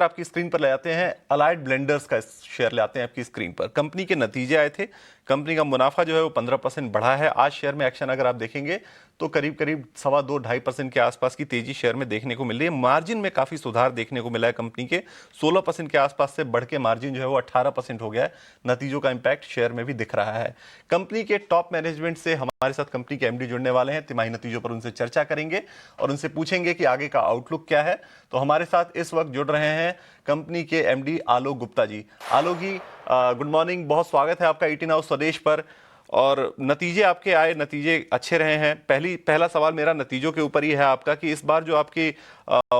आपकी स्क्रीन पर ले आते हैं, अलाइड ब्लेंडर्स का शेयर ले आते हैं आपकी स्क्रीन पर। कंपनी के नतीजे आए थे, कंपनी का मुनाफा जो है वो 15% बढ़ा है। आज शेयर में एक्शन अगर आप देखेंगे तो करीब करीब 2.25-2.5% के आसपास की तेजी शेयर में देखने को मिल रही है। मार्जिन में काफी सुधार देखने को मिला है कंपनी के, 16% के आसपास से बढ़ के मार्जिन जो है वो 18% हो गया है। नतीजों का इंपैक्ट शेयर में भी दिख रहा है। कंपनी के टॉप मैनेजमेंट से हमारे साथ कंपनी के एमडी जुड़ने वाले हैं, तिमाही नतीजों पर उनसे चर्चा करेंगे और उनसे पूछेंगे कि आगे का आउटलुक क्या है। तो हमारे साथ इस वक्त जुड़ रहे हैं कंपनी के एमडी आलोक गुप्ता जी। आलोक जी, गुड मॉर्निंग, बहुत स्वागत है आपका 18 हाउस स्वदेश पर। और नतीजे आपके आए, नतीजे अच्छे रहे हैं। पहला सवाल मेरा नतीजों के ऊपर ही है आपका कि इस बार जो आपकी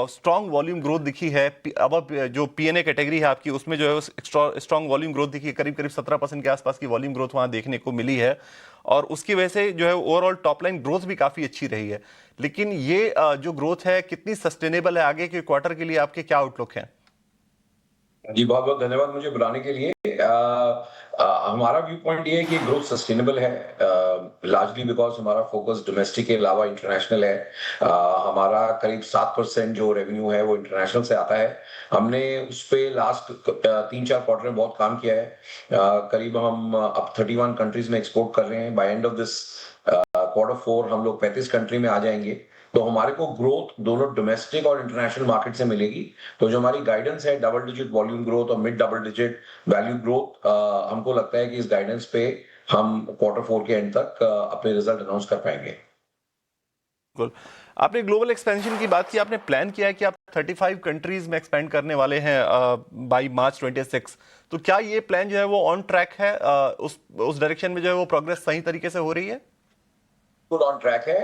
स्ट्रॉन्ग वॉल्यूम ग्रोथ दिखी है, अब जो पीएनए कैटेगरी है आपकी, उसमें जो है स्ट्रॉन्ग वॉल्यूम ग्रोथ दिखी है, करीब करीब 17% के आसपास की वॉल्यूम ग्रोथ वहां देखने को मिली है। और उसकी वजह से जो है ओवरऑल टॉप लाइन ग्रोथ भी काफी अच्छी रही है। लेकिन ये जो ग्रोथ है कितनी सस्टेनेबल है, आगे के क्वार्टर के लिए आपके क्या आउटलुक है? जी, बहुत-बहुत धन्यवाद मुझे बुलाने के लिए। हमारा व्यू पॉइंट ये है कि ग्रोथ सस्टेनेबल है, लार्जली बिकॉज़ हमारा फोकस डोमेस्टिक के अलावा इंटरनेशनल है। हमारा करीब 7% जो रेवेन्यू है वो इंटरनेशनल से आता है। हमने उस पे लास्ट 3-4 क्वार्टर में बहुत काम किया है। करीब हम अब 31 कंट्रीज़ में एक्सपोर्ट कर रहे हैं। By end of this quarter 4 हम लोग 35 कंट्री में आ जाएँगे। तो हमारे को ग्रोथ दोनों डोमेस्टिक और इंटरनेशनल मार्केट से मिलेगी। तो जो हमारी गाइडेंस है डबल डिजिट वॉल्यूम ग्रोथ और mid double digit value growth, हमको लगता है कि इस गाइडेंस पे हम क्वार्टर 4 के एंड तक अपने रिजल्ट अनाउंस कर पाएंगे। बिल्कुल। आपने ग्लोबल एक्सपेंशन की बात की, आपने प्लान किया है कि आप 35 कंट्रीज में एक्सपेंड करने वाले हैं बाई मार्च 26। तो क्या ये प्लान जो है वो ऑन ट्रैक है? उस डायरेक्शन में जो है वो प्रोग्रेस सही तरीके से हो रही है? फुल ऑन ट्रैक है।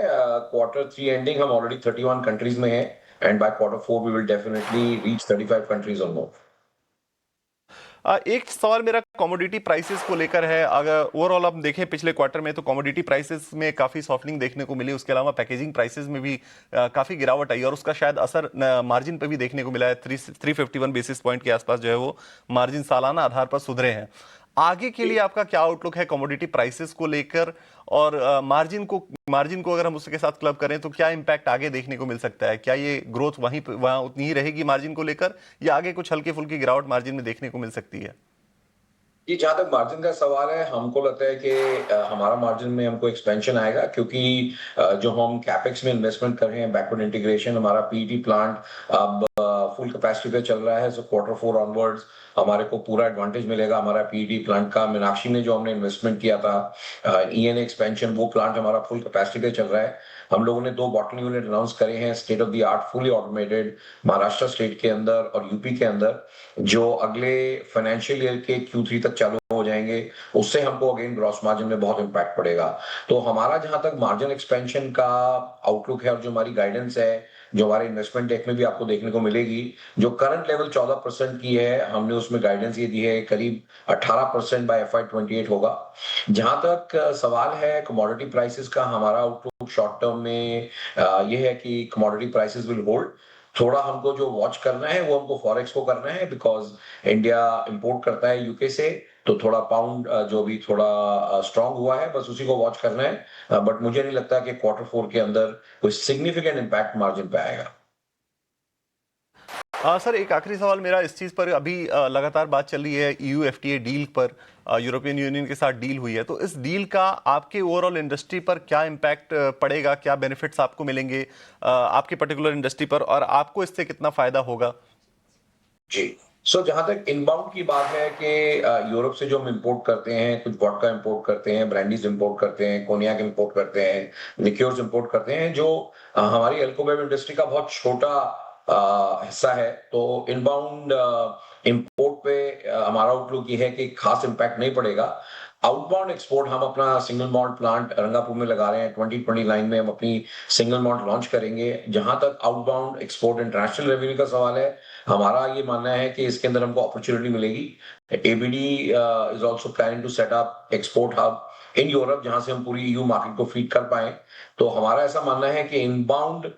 क्वार्टर 3 एंडिंग हम ऑलरेडी 31 कंट्रीज में हैं and by quarter 4 we will definitely reach 35 countries और मोर। एक सवाल मेरा कमोडिटी प्राइसेस को लेकर है। अगर ओवरऑल आप देखें पिछले क्वार्टर में तो कमोडिटी प्राइसेस में काफी सॉफ्टनिंग देखने को मिली। उसके अलावा पैकेजिंग प्राइसेस में भी काफी गिरावट आई और उसका शायद असर मार्जिन पे भी देखने को मिला है। 351 बेसिस पॉइंट के आसपास जो है वो मार्जिन सालाना आधार पर सुधरे हैं। आगे के लिए आपका क्या आउटलुक है कमोडिटी प्राइसेस को लेकर? और मार्जिन को अगर हम उसके साथ क्लब करें तो क्या इंपैक्ट आगे देखने को मिल सकता है? क्या ये ग्रोथ वहां उतनी ही रहेगी मार्जिन को लेकर, या आगे कुछ हल्की फुल्की गिरावट मार्जिन में देखने को मिल सकती है? ये जहाँ तक मार्जिन का सवाल है, हमको लगता है कि हमारा मार्जिन में हमको एक्सपेंशन आएगा क्योंकि जो हम कैपेक्स में इन्वेस्टमेंट कर रहे हैं, बैकवर्ड इंटीग्रेशन, हमारा पीईटी प्लांट अब फुल कैपेसिटी पे चल रहा है। सो क्वार्टर 4 ऑनवर्ड्स हमारे को पूरा एडवांटेज मिलेगा हमारा पीईटी प्लांट का। मीनाक्षी में जो हमने इन्वेस्टमेंट किया था, ईएनए एक्सपेंशन, वो प्लांट हमारा फुल कैपेसिटी पे चल रहा है। हम लोगों ने 2 बॉटलिंग यूनिट अनाउंस करे हैं, state of the art fully automated, Maharashtra state के अंदर और यूपी के अंदर, जो अगले फाइनेंशियल ईयर के Q3 तक चालू हो जाएंगे। उससे हमको अगेन ग्रॉस मार्जिन में बहुत इंपैक्ट पड़ेगा। तो हमारा जहां तक मार्जिन एक्सपेंशन का आउटलुक है और जो हमारी गाइडेंस है, जो हमारे इन्वेस्टमेंट डेक में भी आपको देखने को मिलेगी, जो करंट लेवल 14% की है, हमने उसमें गाइडेंस ये दी है करीब 18% बाय FY 28 होगा। जहां तक सवाल है कमोडिटी प्राइसेस का, हमारा आउटलुक शॉर्ट टर्म में ये है कि कमोडिटी प्राइसेस विल होल्ड। थोड़ा हमको जो वॉच करना है वो हमको फॉरेक्स को करना है, बिकॉज इंडिया इंपोर्ट करता है यूके से। तो थोड़ा पाउंड जो भी थोड़ा स्ट्रांग हुआ है, बस उसी को वॉच करना है। बट मुझे नहीं लगता कि क्वार्टर 4 के अंदर कोई सिग्निफिकेंट इंपैक्ट मार्जिन पे आएगा। सर, एक आखिरी सवाल मेरा इस चीज़ पर। अभी लगातार बात चल रही है ईयू एफटीए डील पर, यूरोपियन यूनियन के साथ डील हुई है। तो इस डील का आपके ओवरऑल इंडस्ट्री पर क्या इम्पैक्ट पड़ेगा? क्या बेनिफिट्स आपको मिलेंगे आपके पर्टिकुलर इंडस्ट्री पर, और आपको इससे कितना फायदा होगा? जी। सो जहां तक इनबाउंड की बात है कि यूरोप से जो हम इंपोर्ट करते हैं, कुछ वोडका इंपोर्ट करते हैं, ब्रांडीज इंपोर्ट करते हैं, कोनियाक इंपोर्ट करते हैं, लिक्योर्स इंपोर्ट करते हैं, जो हमारी अल्कोहल इंडस्ट्री का बहुत छोटा हिस्सा है। तो इनबाउंड इंपोर्ट पे हमारा आउटलुक ये है कि खास इंपैक्ट नहीं पड़ेगा। आउटबाउंड एक्सपोर्ट हम अपना सिंगल मॉल्ट प्लांट रंगापुर में लगा रहे हैं। 2029 में हम अपनी सिंगल मॉल्ट लॉन्च करेंगे। जहां तक आउटबाउंड एक्सपोर्ट इंटरनेशनल रेवेन्यू का सवाल है, हमारा ये मानना है कि इसके अंदर हमको अपॉर्चुनिटी मिलेगी। ABD is also planning to set up export hub in Europe, जहां से हम पूरी ईयू मार्केट को फीड कर पाए। तो हमारा ऐसा मानना है कि इनबाउंड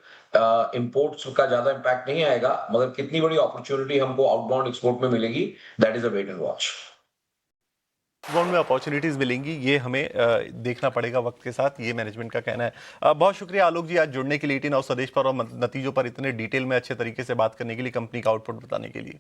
इंपोर्ट्स का ज्यादा इंपैक्ट नहीं आएगा, मगर कितनी बड़ी अपॉर्चुनिटी हमको आउटबाउंड एक्सपोर्ट में मिलेगी, that is a wait and watch. Bound में अपॉर्चुनिटीज मिलेंगी, ये हमें देखना पड़ेगा वक्त के साथ, ये मैनेजमेंट का कहना है। बहुत शुक्रिया आलोक जी आज जुड़ने के लिए 18 और स्वदेश पर और नतीजों पर इतने डिटेल में अच्छे तरीके से बात करने के लिए, कंपनी का आउटपुट बताने के लिए।